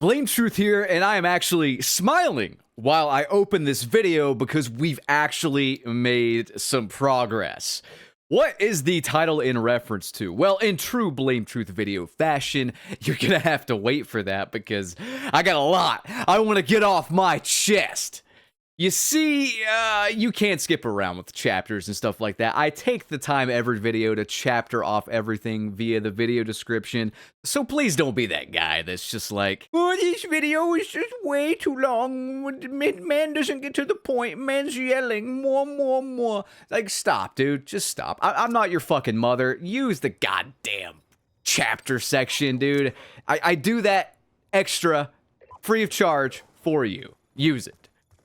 Blame Truth here, and I am actually smiling while I open this video because we've actually made some progress. What is the title in reference to? Well, in true Blame Truth video fashion, you're gonna have to wait for that because I got a lot I want to get off my chest. You see, you can't skip around with chapters and stuff like that. I take the time every video to chapter off everything via the video description. So please don't be that guy that's just like, oh, this video is just way too long. Man doesn't get to the point. Man's yelling more. Like, stop, dude. Just stop. I'm not your fucking mother. Use the goddamn chapter section, dude. I do that extra, free of charge for you. Use it.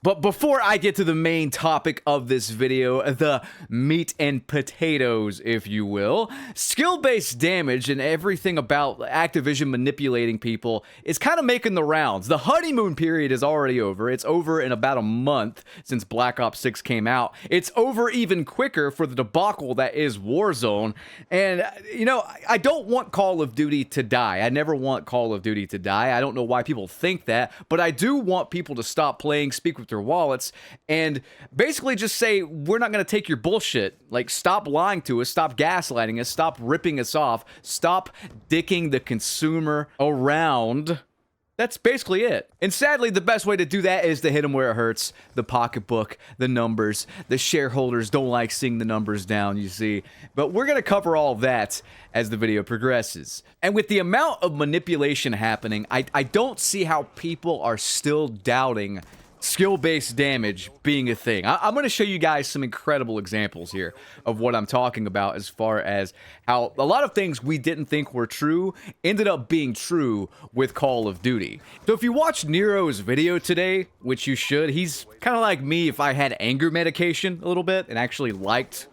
But before I get to the main topic of this video, the meat and potatoes, if you will, skill-based damage and everything about Activision manipulating people is kind of making the rounds. The honeymoon period is already over. It's over in about a month since Black Ops 6 came out. It's over even quicker for the debacle that is Warzone. And, you know, I don't want Call of Duty to die. I never want Call of Duty to die. I don't know why people think that, but I do want people to stop playing, speak with their wallets, and basically just say, we're not going to take your bullshit. Like, stop lying to us, stop gaslighting us, stop ripping us off, stop dicking the consumer around. That's basically it. And sadly, the best way to do that is to hit them where it hurts. The pocketbook, the numbers, the shareholders don't like seeing the numbers down, you see. But we're going to cover all of that as the video progresses. And with the amount of manipulation happening, I don't see how people are still doubting skill-based damage being a thing. I'm going to show you guys some incredible examples here of what I'm talking about as far as how a lot of things we didn't think were true ended up being true with Call of Duty. So if you watch Nero's video today, which you should, he's kind of like me if I had anger medication a little bit and actually liked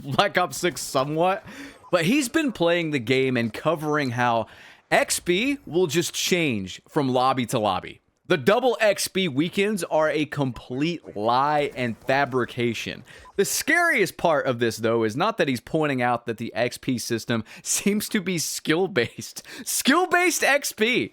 Black Ops 6 somewhat. But he's been playing the game and covering how XP will just change from lobby to lobby. The double XP weekends are a complete lie and fabrication. The scariest part of this, though, is not that he's pointing out that the XP system seems to be skill-based. Skill-based XP!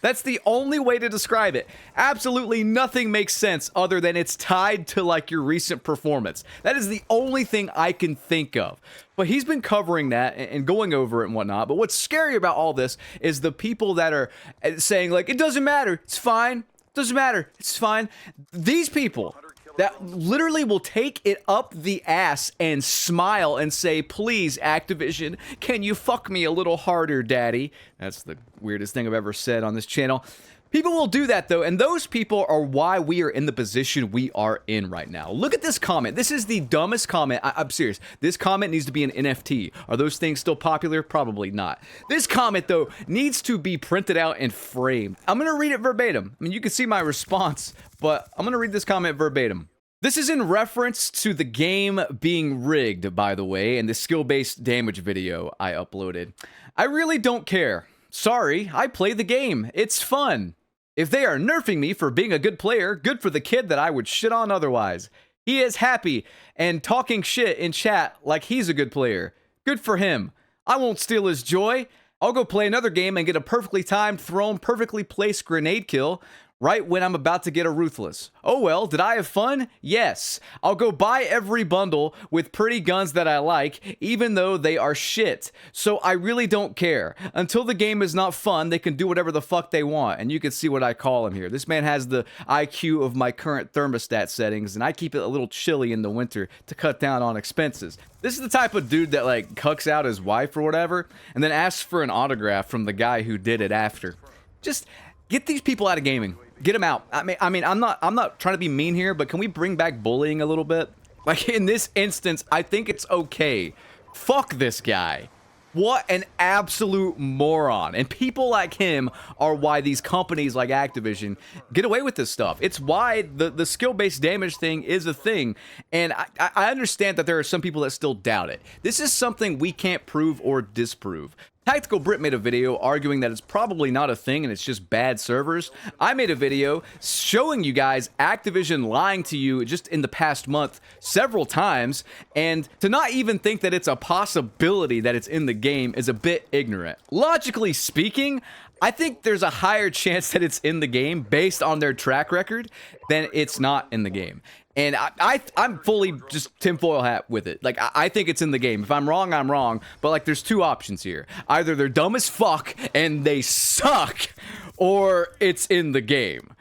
That's the only way to describe it. Absolutely nothing makes sense other than it's tied to, like, your recent performance. That is the only thing I can think of. But he's been covering that and going over it and whatnot. But what's scary about all this is the people that are saying, like, it doesn't matter, it's fine, it doesn't matter, it's fine. These people that literally will take it up the ass and smile and say, please, Activision, can you fuck me a little harder, daddy? That's the weirdest thing I've ever said on this channel. People will do that, though, and those people are why we are in the position we are in right now. Look at this comment. This is the dumbest comment. I'm serious. This comment needs to be an NFT. Are those things still popular? Probably not. This comment, though, needs to be printed out and framed. I'm going to read it verbatim. I mean, you can see my response, but I'm going to read this comment verbatim. This is in reference to the game being rigged, by the way, and the skill-based damage video I uploaded. I really don't care. Sorry, I play the game. It's fun. If they are nerfing me for being a good player, good for the kid that I would shit on otherwise. He is happy and talking shit in chat like he's a good player. Good for him. I won't steal his joy. I'll go play another game and get a perfectly timed, thrown, perfectly placed grenade kill right when I'm about to get a ruthless. Oh well, did I have fun? Yes. I'll go buy every bundle with pretty guns that I like, even though they are shit. So I really don't care. Until the game is not fun, they can do whatever the fuck they want. And you can see what I call him here. This man has the IQ of my current thermostat settings, and I keep it a little chilly in the winter to cut down on expenses. This is the type of dude that, like, cucks out his wife or whatever, and then asks for an autograph from the guy who did it after. Just get these people out of gaming. Get them out. I mean, I'm not trying to be mean here, but can we bring back bullying a little bit? Like, in this instance, I think it's okay. Fuck this guy. What an absolute moron. And people like him are why these companies like Activision get away with this stuff. It's why the skill-based damage thing is a thing. And I understand that there are some people that still doubt it. This is something we can't prove or disprove. Tactical Brit made a video arguing that it's probably not a thing and it's just bad servers. I made a video showing you guys Activision lying to you just in the past month several times, and to not even think that it's a possibility that it's in the game is a bit ignorant. Logically speaking, I think there's a higher chance that it's in the game based on their track record than it's not in the game. And I'm fully just tinfoil hat with it. Like, I think it's in the game. If I'm wrong, I'm wrong. But, like, there's two options here. Either they're dumb as fuck and they suck, or it's in the game.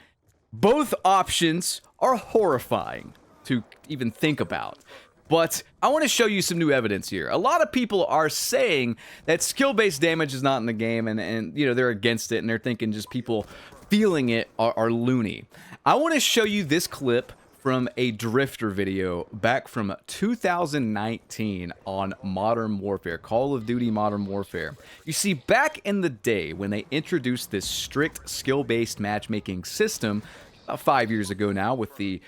Both options are horrifying to even think about. But I want to show you some new evidence here. A lot of people are saying that skill-based damage is not in the game, and you know, they're against it, and they're thinking just people feeling it are loony. I want to show you this clip from a Drifter video back from 2019 on Modern Warfare, Call of Duty Modern Warfare. You see, back in the day when they introduced this strict skill-based matchmaking system, 5 years ago now, with the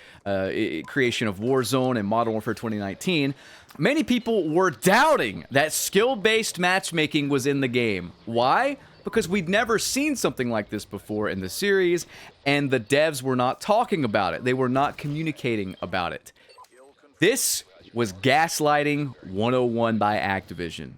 creation of Warzone and Modern Warfare 2019, many people were doubting that skill-based matchmaking was in the game. Why? Because we'd never seen something like this before in the series, and the devs were not talking about it. They were not communicating about it. This was gaslighting 101 by Activision.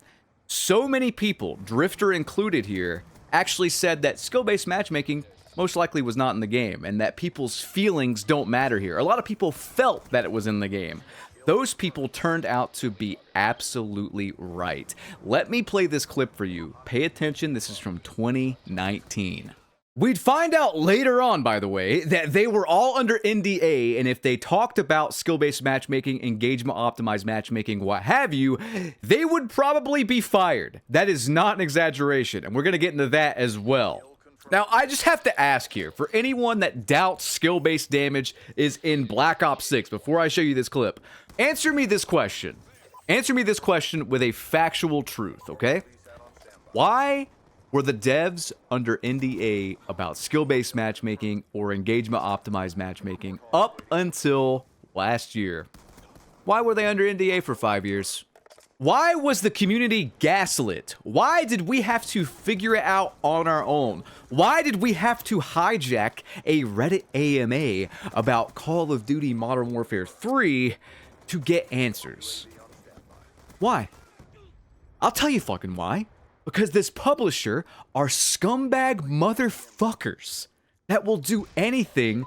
So many people, Drifter included here, actually said that skill-based matchmaking most likely was not in the game, and that people's feelings don't matter here. A lot of people felt that it was in the game. Those people turned out to be absolutely right. Let me play this clip for you. Pay attention, this is from 2019. We'd find out later on, by the way, that they were all under NDA, and if they talked about skill-based matchmaking, engagement-optimized matchmaking, what have you, they would probably be fired. That is not an exaggeration, and we're going to get into that as well. Now, I just have to ask here, for anyone that doubts skill-based damage is in Black Ops 6, before I show you this clip, answer me this question. Answer me this question with a factual truth, okay? Why were the devs under NDA about skill-based matchmaking or engagement-optimized matchmaking up until last year? Why were they under NDA for 5 years? Why was the community gaslit? Why did we have to figure it out on our own? Why did we have to hijack a Reddit AMA about Call of Duty Modern Warfare 3 to get answers? Why? I'll tell you fucking why. Because this publisher are scumbag motherfuckers that will do anything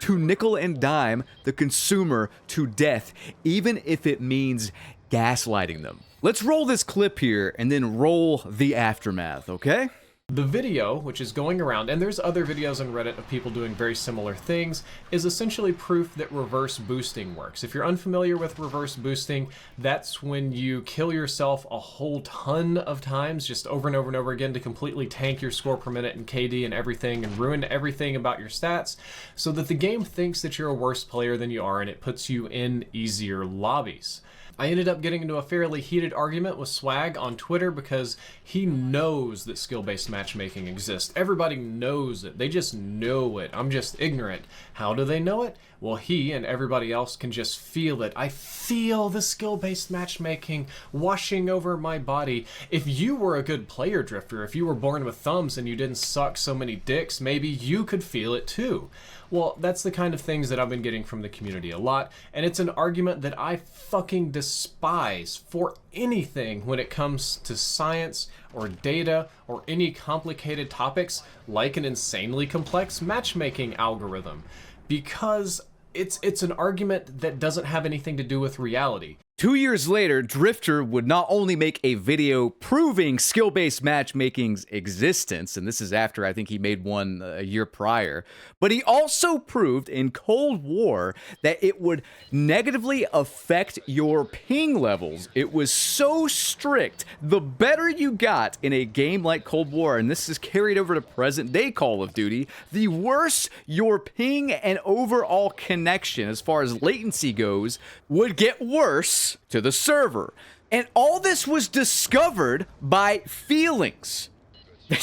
to nickel and dime the consumer to death, even if it means gaslighting them. Let's roll this clip here and then roll the aftermath, okay? The video, which is going around, and there's other videos on Reddit of people doing very similar things, is essentially proof that reverse boosting works. If you're unfamiliar with reverse boosting, that's when you kill yourself a whole ton of times, just over and over and over again, to completely tank your score per minute and KD and everything, and ruin everything about your stats, so that the game thinks that you're a worse player than you are, and it puts you in easier lobbies. I ended up getting into a fairly heated argument with Swag on Twitter because he knows that skill-based matchmaking exists. Everybody knows it. They just know it. I'm just ignorant. How do they know it? Well, he and everybody else can just feel it. I feel the skill-based matchmaking washing over my body. If you were a good player, Drifter, if you were born with thumbs and you didn't suck so many dicks, maybe you could feel it too. Well, that's the kind of things that I've been getting from the community a lot, and it's an argument that I fucking despise for anything when it comes to science or data or any complicated topics like an insanely complex matchmaking algorithm, because it's an argument that doesn't have anything to do with reality. 2 years later, Drifter would not only make a video proving skill-based matchmaking's existence, and this is after I think he made one a year prior, but he also proved in Cold War that it would negatively affect your ping levels. It was so strict. The better you got in a game like Cold War, and this is carried over to present-day Call of Duty, the worse your ping and overall connection, as far as latency goes, would get worse to the server. And all this was discovered by feelings.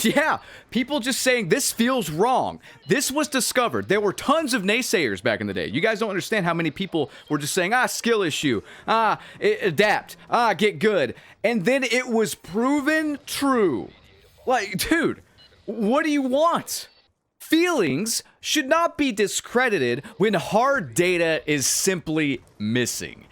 Yeah, people just saying this feels wrong. This was discovered. There were tons of naysayers back in the day. You guys don't understand how many people were just saying, skill issue, adapt, get good. And then it was proven true. Like, dude, what do you want? Feelings should not be discredited when hard data is simply missing.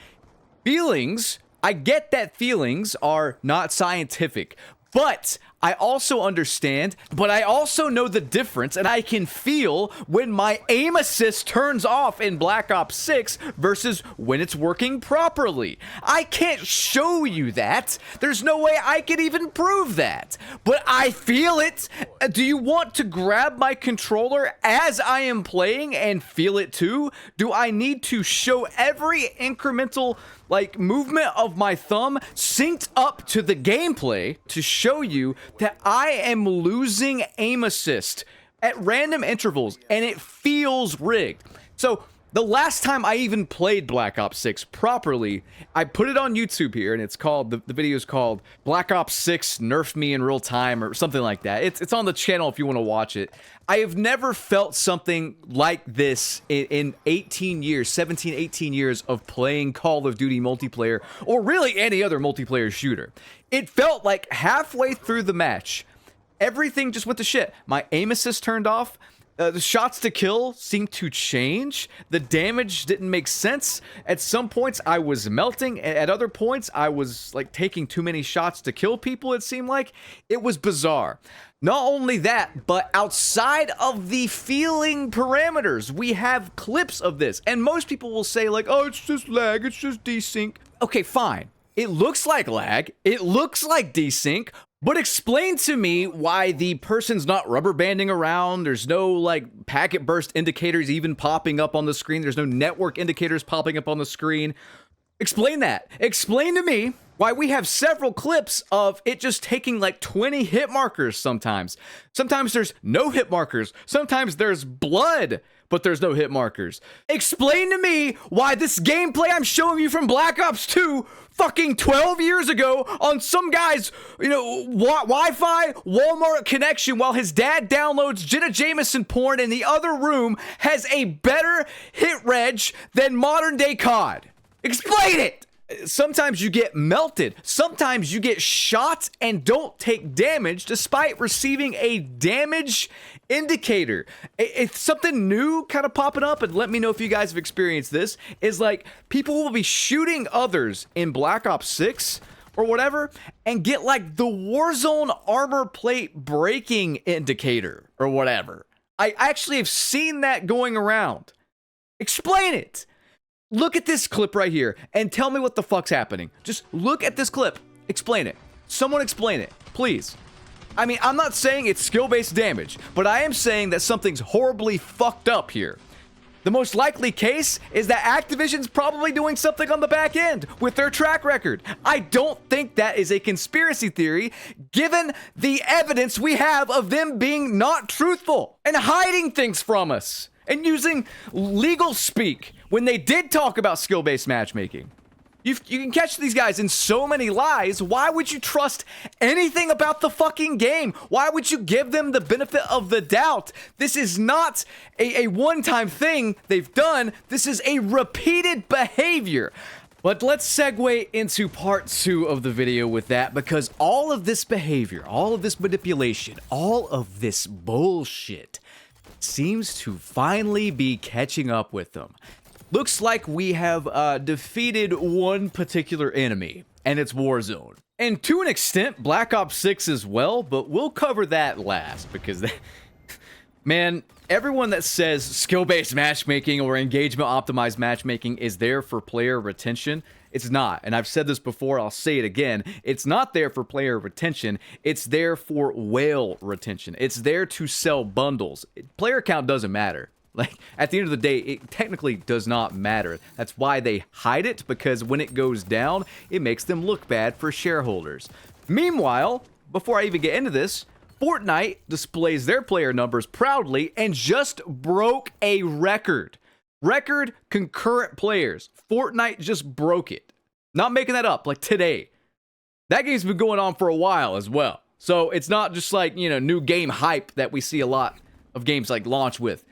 Feelings, I get that feelings are not scientific, but I also understand, but I also know the difference, and I can feel when my aim assist turns off in Black Ops 6 versus when it's working properly. I can't show you that. There's no way I can even prove that, but I feel it. Do you want to grab my controller as I am playing and feel it too? Do I need to show every incremental movement of my thumb synced up to the gameplay to show you that I am losing aim assist at random intervals and it feels rigged? So the last time I even played Black Ops 6 properly, I put it on YouTube here, and it's called, the video is called Black Ops 6 Nerf Me in Real Time, or something like that. It's on the channel if you want to watch it. I have never felt something like this in 18 years, 17, 18 years of playing Call of Duty multiplayer, or really any other multiplayer shooter. It felt like halfway through the match, everything just went to shit. My aim assist turned off. The shots to kill seemed to change. The damage didn't make sense. At some points, I was melting. At other points, I was taking too many shots to kill people, it seemed like. It was bizarre. Not only that, but outside of the feeling parameters, we have clips of this. And most people will say oh, it's just lag, it's just desync. Okay, fine. It looks like lag. It looks like desync. But explain to me why the person's not rubber banding around. There's no packet burst indicators even popping up on the screen. There's no network indicators popping up on the screen. Explain that. Explain to me why we have several clips of it just taking 20 hit markers sometimes. Sometimes there's no hit markers. Sometimes there's blood, but there's no hit markers. Explain to me why this gameplay I'm showing you from Black Ops 2 fucking 12 years ago on some guy's, Wi-Fi Walmart connection while his dad downloads Jenna Jameson porn in the other room has a better hit reg than modern day COD. Explain it! Sometimes you get melted. Sometimes you get shot and don't take damage despite receiving a damage indicator. If something new kind of popping up, and let me know if you guys have experienced this, is people will be shooting others in Black Ops 6 or whatever and get the Warzone armor plate breaking indicator or whatever. I actually have seen that going around. Explain it. Look at this clip right here and tell me what the fuck's happening. Just look at this clip. Explain it. Someone explain it, please. I mean, I'm not saying it's skill-based damage, but I am saying that something's horribly fucked up here. The most likely case is that Activision's probably doing something on the back end with their track record. I don't think that is a conspiracy theory, given the evidence we have of them being not truthful and hiding things from us and using legal speak when they did talk about skill-based matchmaking. You can catch these guys in so many lies. Why would you trust anything about the fucking game? Why would you give them the benefit of the doubt? This is not a one-time thing they've done. This is a repeated behavior. But let's segue into part 2 of the video with that, because all of this behavior, all of this manipulation, all of this bullshit seems to finally be catching up with them. Looks like we have defeated one particular enemy, and it's Warzone. And to an extent, Black Ops 6 as well, but we'll cover that last, because, man, everyone that says skill-based matchmaking or engagement-optimized matchmaking is there for player retention, it's not. And I've said this before, I'll say it again. It's not there for player retention. It's there for whale retention. It's there to sell bundles. Player count doesn't matter. At the end of the day, it technically does not matter. That's why they hide it, because when it goes down, it makes them look bad for shareholders. Meanwhile, before I even get into this, Fortnite displays their player numbers proudly and just broke a record. Record concurrent players. Fortnite just broke it. Not making that up, today. That game's been going on for a while as well. So it's not just new game hype that we see a lot of games launch with.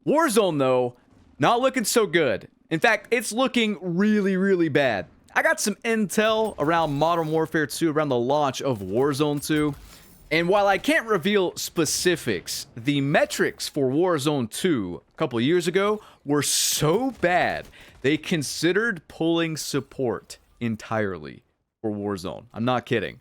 Warzone, though, not looking so good. In fact, it's looking really, really bad. I got some intel around Modern Warfare 2, around the launch of Warzone 2. And while I can't reveal specifics, the metrics for Warzone 2 a couple years ago were so bad, they considered pulling support entirely for Warzone. I'm not kidding.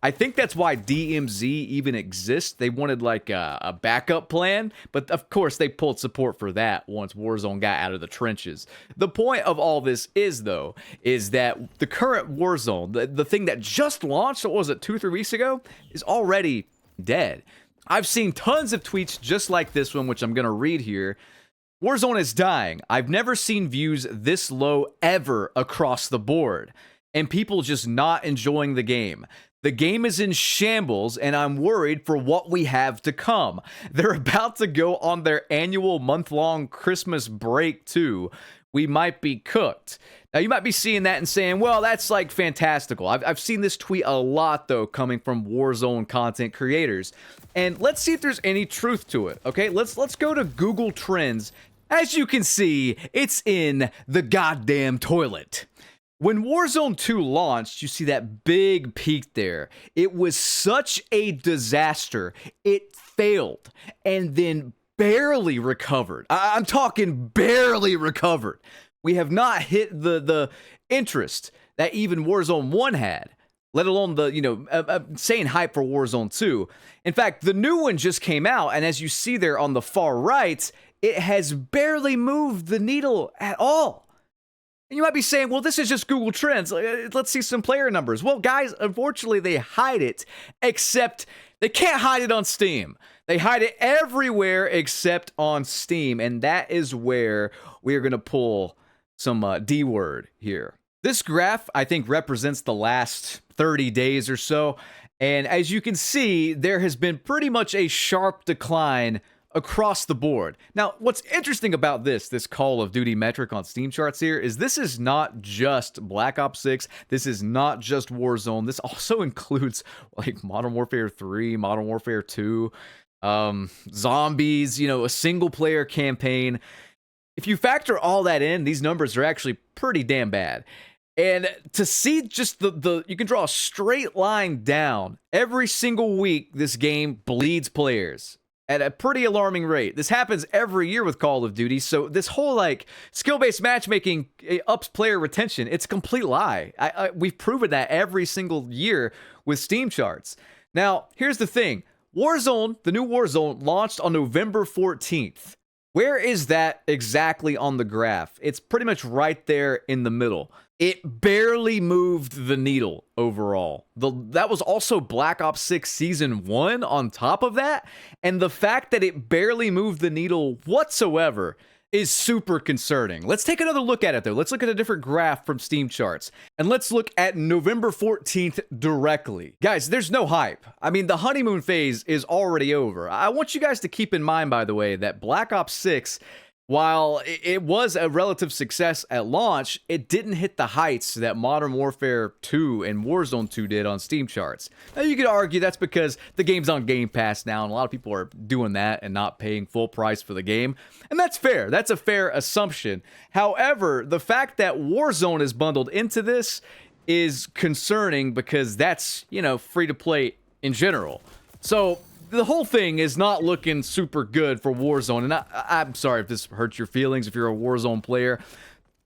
I think that's why DMZ even exists. They wanted like a backup plan, but of course they pulled support for that once Warzone got out of the trenches. The point of all this is, though, is that the current Warzone, the thing that just launched, what was it, 2-3 weeks ago, is already dead. I've seen tons of tweets just like this one, which I'm going to read here. Warzone is dying. I've never seen views this low ever across the board, and people just not enjoying the game. The game is in shambles, and I'm worried for what we have to come. They're about to go on their annual month-long Christmas break, too. We might be cooked. Now, you might be seeing that and saying, well, that's like fantastical. I've seen this tweet a lot, though, coming from Warzone content creators. And let's see if there's any truth to it, okay? Let's go to Google Trends. As you can see, it's in the goddamn toilet. When Warzone 2 launched, you see that big peak there. It was such a disaster. It failed and then barely recovered. I'm talking barely recovered. We have not hit the interest that even Warzone 1 had, let alone the, insane hype for Warzone 2. In fact, the new one just came out, and as you see there on the far right, it has barely moved the needle at all. And you might be saying, well, this is just Google Trends. Let's see some player numbers. Well, guys, unfortunately, they hide it, except they can't hide it on Steam. They hide it everywhere except on Steam, and that is where we're going to pull some D-word here. This graph, I think, represents the last 30 days or so, and as you can see, there has been pretty much a sharp decline across the board. Now, what's interesting about this Call of Duty metric on Steam charts here is this is not just Black Ops 6. This is not just Warzone. This also includes like Modern Warfare 3, Modern Warfare 2, zombies, a single player campaign. If you factor all that in, these numbers are actually pretty damn bad. And to see just you can draw a straight line down. Every single week, this game bleeds players at a pretty alarming rate. This happens every year with Call of Duty, so this whole skill-based matchmaking ups player retention, it's a complete lie. We've proven that every single year with Steam charts. Now, here's the thing. Warzone, the new Warzone, launched on November 14th. Where is that exactly on the graph? It's pretty much right there in the middle. It barely moved the needle overall. That was also Black Ops 6 Season 1 on top of that. And the fact that it barely moved the needle whatsoever is super concerning. Let's take another look at it, though. Let's look at a different graph from Steam charts. And let's look at November 14th directly. Guys, there's no hype. I mean, the honeymoon phase is already over. I want you guys to keep in mind, by the way, that Black Ops 6... while it was a relative success at launch, it didn't hit the heights that Modern Warfare 2 and Warzone 2 did on Steam charts. Now, you could argue that's because the game's on Game Pass now, and a lot of people are doing that and not paying full price for the game. And that's fair. That's a fair assumption. However, the fact that Warzone is bundled into this is concerning because that's, free to play in general. So the whole thing is not looking super good for Warzone, and I'm sorry if this hurts your feelings if you're a Warzone player.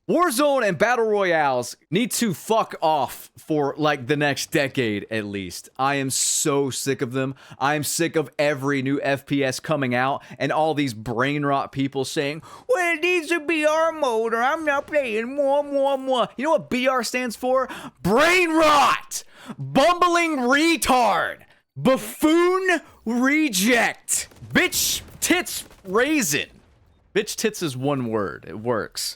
Warzone and Battle Royales need to fuck off for the next decade at least. I am so sick of them. I'm sick of every new FPS coming out and all these brain rot people saying, well, it needs a BR mode or I'm not playing more. You know what BR stands for? Brain rot! Bumbling retard! Buffoon reject. Bitch tits raisin. Bitch tits is one word. It works.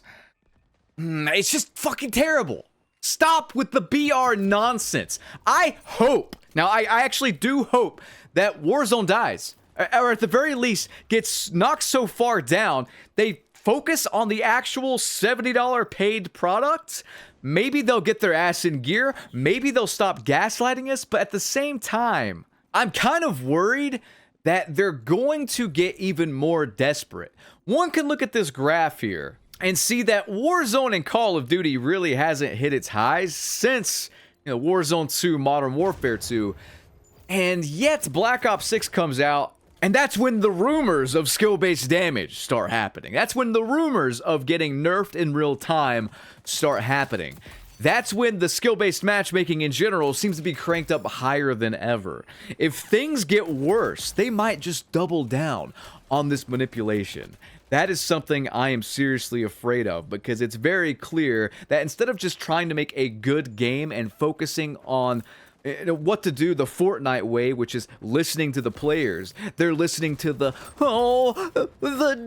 It's just fucking terrible. Stop with the BR nonsense. I hope, now I actually do hope that Warzone dies. Or at the very least gets knocked so far down, they focus on the actual $70 paid product. Maybe they'll get their ass in gear. Maybe they'll stop gaslighting us. But at the same time, I'm kind of worried that they're going to get even more desperate. One can look at this graph here and see that Warzone and Call of Duty really hasn't hit its highs since Warzone 2, Modern Warfare 2. And yet Black Ops 6 comes out, and that's when the rumors of skill-based damage start happening. That's when the rumors of getting nerfed in real time start happening. that's when the skill-based matchmaking in general seems to be cranked up higher than ever. If things get worse, they might just double down on this manipulation. That is something I am seriously afraid of, because it's very clear that instead of just trying to make a good game and focusing on what to do the Fortnite way, which is listening to the players, they're listening to the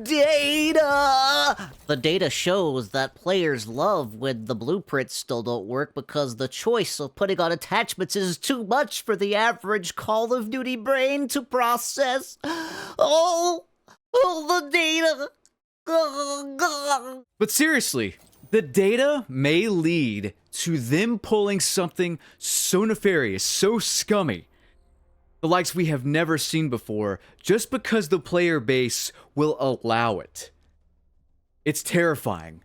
data. The data shows that players love when the blueprints still don't work because the choice of putting on attachments is too much for the average Call of Duty brain to process. Oh, the data. But seriously, the data may lead to them pulling something so nefarious, so scummy, the likes we have never seen before, just because the player base will allow it. It's terrifying.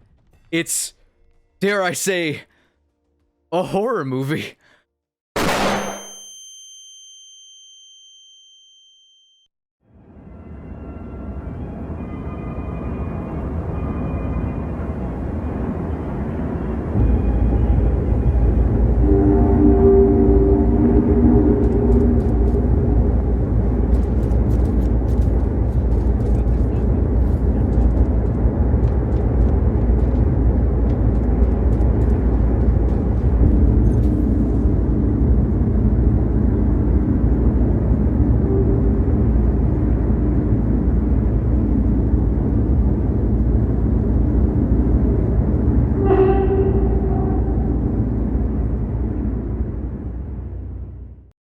It's, dare I say, a horror movie.